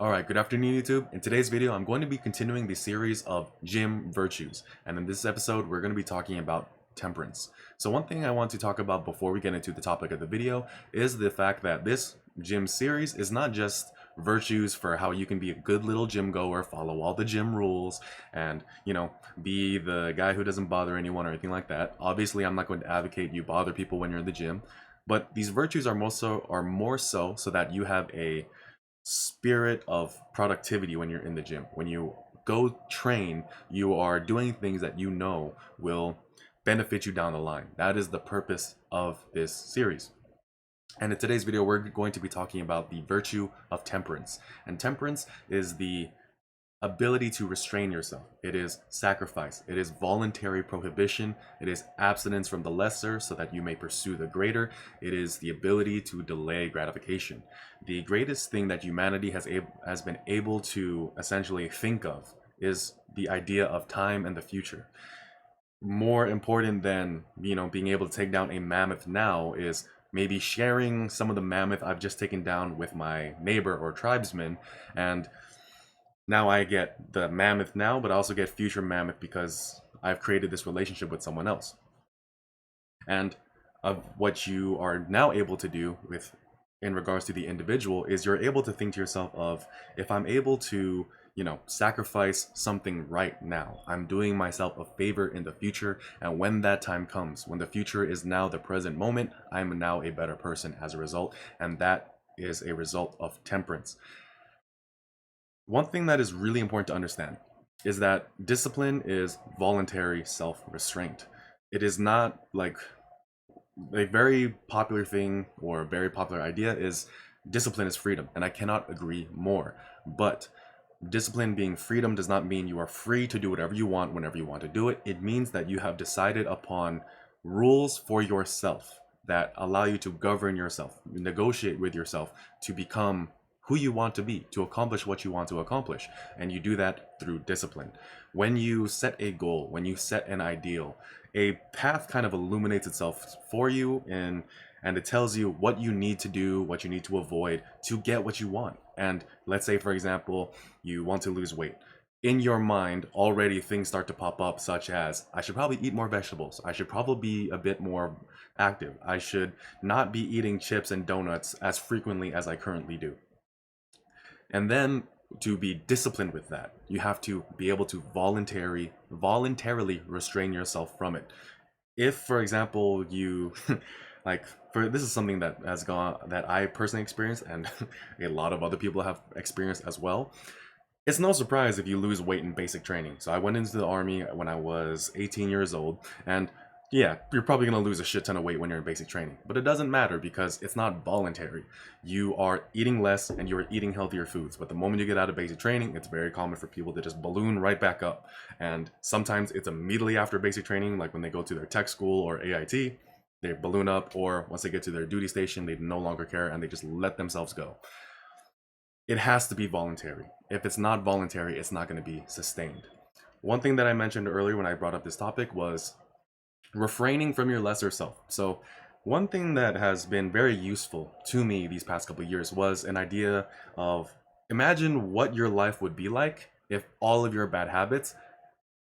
Alright, good afternoon YouTube. In today's video, I'm going to be continuing the series of gym virtues. And in this episode, we're going to be talking about temperance. So one thing I want to talk about before we get into the topic of the video is the fact that this gym series is not just virtues for how you can be a good little gym goer, follow all the gym rules, and, be the guy who doesn't bother anyone or anything like that. Obviously, I'm not going to advocate you bother people when you're in the gym, but these virtues are more so that you have a spirit of productivity when you're in the gym. When you go train, you are doing things that you know will benefit you down the line. That is the purpose of this series. And in today's video, we're going to be talking about the virtue of temperance. And temperance is the ability to restrain yourself. It is sacrifice. It is voluntary prohibition. It is abstinence from the lesser so that you may pursue the greater. It is the ability to delay gratification. The greatest thing that humanity has been able to essentially think of is the idea of time and the future. More important than, being able to take down a mammoth now is maybe sharing some of the mammoth I've just taken down with my neighbor or tribesman, and now I get the mammoth now, but I also get future mammoth because I've created this relationship with someone else. And of what you are now able to do in regards to the individual is you're able to think to yourself of, if I'm able to, sacrifice something right now, I'm doing myself a favor in the future. And when that time comes, when the future is now the present moment, I'm now a better person as a result. And that is a result of temperance. One thing that is really important to understand is that discipline is voluntary self-restraint. It is not like a very popular thing or a very popular idea is discipline is freedom, and I cannot agree more. But discipline being freedom does not mean you are free to do whatever you want whenever you want to do it. It means that you have decided upon rules for yourself that allow you to govern yourself, negotiate with yourself to become who you want to be, to accomplish what you want to accomplish. And you do that through discipline. When you set a goal, when you set an ideal, a path kind of illuminates itself for you, and it tells you what you need to do, what you need to avoid to get what you want. And let's say, for example, you want to lose weight. In your mind, already things start to pop up, such as, I should probably eat more vegetables. I should probably be a bit more active. I should not be eating chips and donuts as frequently as I currently do. And then to be disciplined with that, you have to be able to voluntarily restrain yourself from it. If, for example, you this is something that I personally experienced, and a lot of other people have experienced as well. It's no surprise if you lose weight in basic training. So I went into the army when I was 18 years old, and yeah, you're probably going to lose a shit ton of weight when you're in basic training, but it doesn't matter because it's not voluntary. You are eating less and you're eating healthier foods, but the moment you get out of basic training, it's very common for people to just balloon right back up. And sometimes it's immediately after basic training, like when they go to their tech school or AIT, they balloon up, or once they get to their duty station, they no longer care and they just let themselves go. It has to be voluntary. If it's not voluntary, it's not going to be sustained. One thing that I mentioned earlier when I brought up this topic was refraining from your lesser self. So one thing that has been very useful to me these past couple of years was an idea of, imagine what your life would be like if all of your bad habits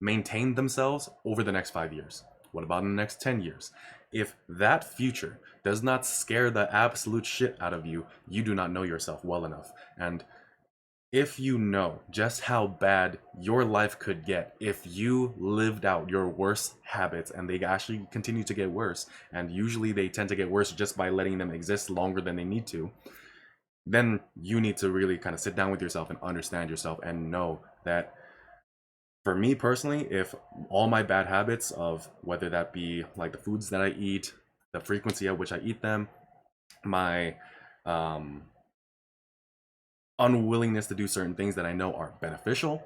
maintained themselves over the next 5 years. What about in the next 10 years? If that future does not scare the absolute shit out of you, you do not know yourself well enough. And if you know just how bad your life could get if you lived out your worst habits, and they actually continue to get worse, and usually they tend to get worse just by letting them exist longer than they need to, then you need to really kind of sit down with yourself and understand yourself and know that, for me personally, if all my bad habits of whether that be like the foods that I eat, the frequency at which I eat them, my unwillingness to do certain things that I know are beneficial,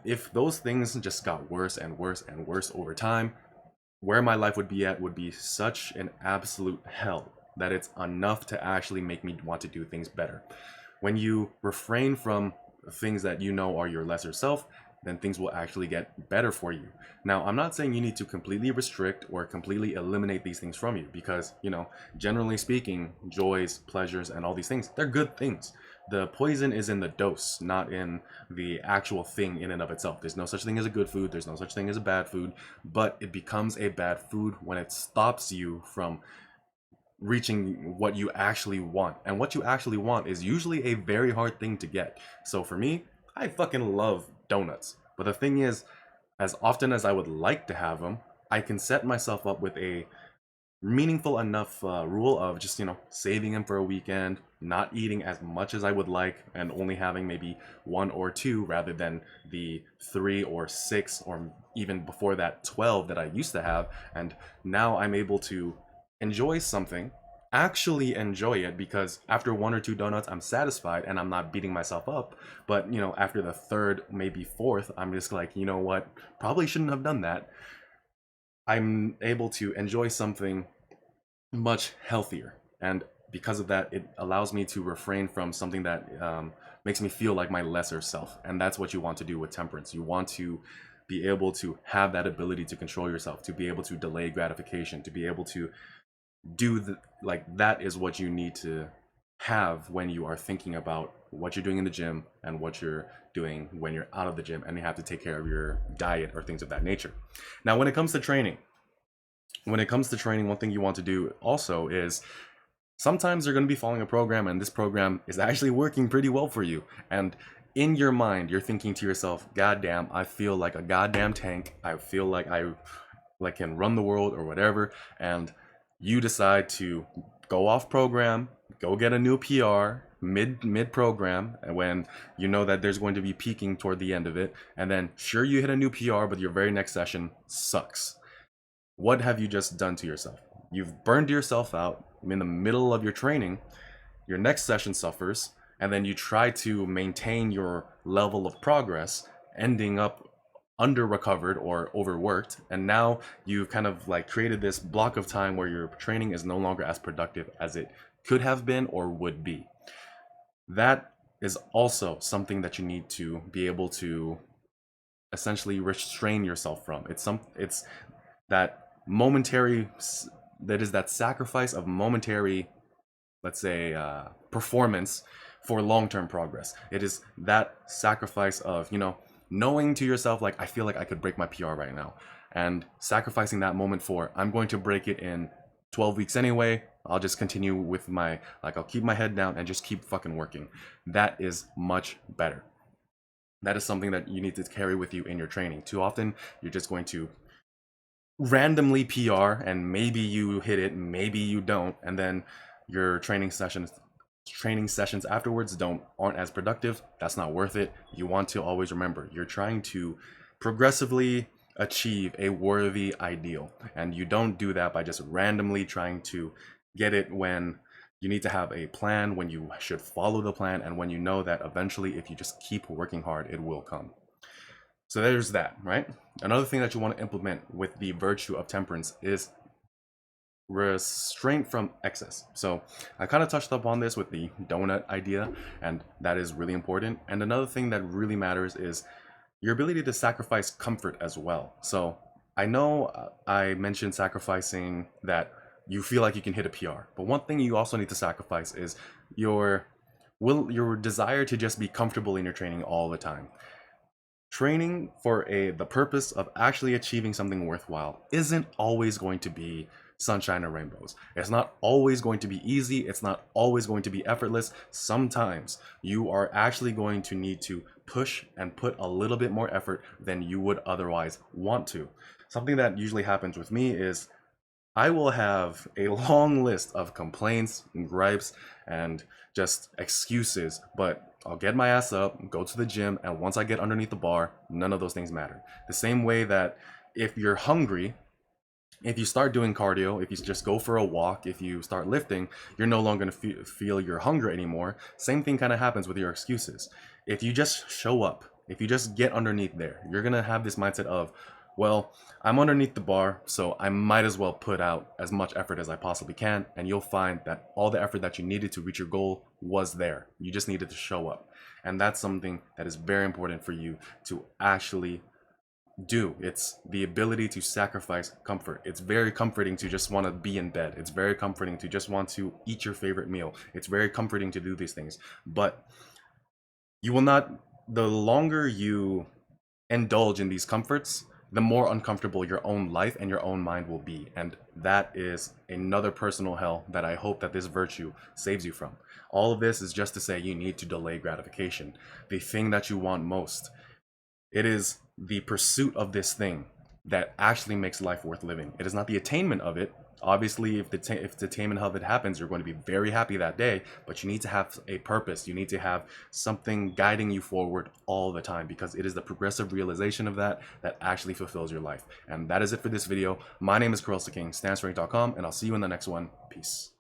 if those things just got worse and worse and worse over time, where my life would be at would be such an absolute hell that it's enough to actually make me want to do things better. When you refrain from things that you know are your lesser self, then things will actually get better for you. Now, I'm not saying you need to completely restrict or completely eliminate these things from you because, generally speaking, joys, pleasures, and all these things, they're good things. The poison is in the dose, not in the actual thing in and of itself. There's no such thing as a good food, there's no such thing as a bad food, but it becomes a bad food when it stops you from reaching what you actually want. And what you actually want is usually a very hard thing to get. So for me, I fucking love donuts. But the thing is, as often as I would like to have them, I can set myself up with a meaningful enough rule of just, saving them for a weekend, not eating as much as I would like, and only having maybe one or two rather than the three or six or even before that 12 that I used to have. And now I'm able to enjoy something, actually enjoy it, because after one or two donuts I'm satisfied and I'm not beating myself up. But after the third, maybe fourth, I'm just like, you know what, probably shouldn't have done that. I'm able to enjoy something much healthier, and because of that, it allows me to refrain from something that makes me feel like my lesser self. And that's what you want to do with temperance. You want to be able to have that ability to control yourself, to be able to delay gratification, to be able to do that is what you need to have when you are thinking about what you're doing in the gym and what you're doing when you're out of the gym and you have to take care of your diet or things of that nature. Now, when it comes to training, one thing you want to do also is sometimes you're going to be following a program and this program is actually working pretty well for you. And in your mind, you're thinking to yourself, God damn, I feel like a goddamn tank. I feel like I can run the world or whatever. And you decide to go off program, go get a new PR mid program, and when you know that there's going to be peaking toward the end of it, and then sure, you hit a new PR, but your very next session sucks. What have you just done to yourself? You've burned yourself out in the middle of your training. Your next session suffers, and then you try to maintain your level of progress, ending up under recovered or overworked. And now you've kind of created this block of time where your training is no longer as productive as it could have been or would be. That is also something that you need to be able to essentially restrain yourself from. It's that momentary, that is that sacrifice of momentary, let's say, performance for long-term progress. It is that sacrifice of, knowing to yourself, like, I feel like I could break my PR right now, and sacrificing that moment for, I'm going to break it in 12 weeks anyway. I'll just continue with I'll keep my head down and just keep fucking working. That is much better. That is something that you need to carry with you in your training. Too often, you're just going to randomly PR, and maybe you hit it, maybe you don't, and then your training sessions afterwards aren't as productive. That's not worth it. You want to always remember, you're trying to progressively achieve a worthy ideal, and you don't do that by just randomly trying to get it when you need to have a plan, when you should follow the plan, and when you know that eventually, if you just keep working hard, it will come. So there's that, right? Another thing that you want to implement with the virtue of temperance is restraint from excess. So I kind of touched upon this with the donut idea, and that is really important. And another thing that really matters is your ability to sacrifice comfort as well. So I know I mentioned sacrificing that you feel like you can hit a PR, but one thing you also need to sacrifice is your desire to just be comfortable in your training all the time. Training for the purpose of actually achieving something worthwhile isn't always going to be sunshine and rainbows. It's not always going to be easy. It's not always going to be effortless. Sometimes you are actually going to need to push and put a little bit more effort than you would otherwise want to. Something that usually happens with me is I will have a long list of complaints and gripes and just excuses, but I'll get my ass up, go to the gym, and once I get underneath the bar, none of those things matter. The same way that if you're hungry, if you start doing cardio, if you just go for a walk, if you start lifting, you're no longer going to feel your hunger anymore. Same thing kind of happens with your excuses. If you just show up, if you just get underneath there, you're going to have this mindset of, well, I'm underneath the bar, so I might as well put out as much effort as I possibly can, and you'll find that all the effort that you needed to reach your goal was there. You just needed to show up. And that's something that is very important for you to actually do. It's the ability to sacrifice comfort. It's very comforting to just want to be in bed. It's very comforting to just want to eat your favorite meal. It's very comforting to do these things. But you will not, the longer you indulge in these comforts, the more uncomfortable your own life and your own mind will be. And that is another personal hell that I hope that this virtue saves you from. All of this is just to say you need to delay gratification. The thing that you want most, it is the pursuit of this thing that actually makes life worth living. It is not the attainment of it. Obviously, if the attainment of it happens, you're going to be very happy that day, but you need to have a purpose. You need to have something guiding you forward all the time, because it is the progressive realization of that that actually fulfills your life. And that is it for this video. My name is King, StanceRank.com, and I'll see you in the next one. Peace.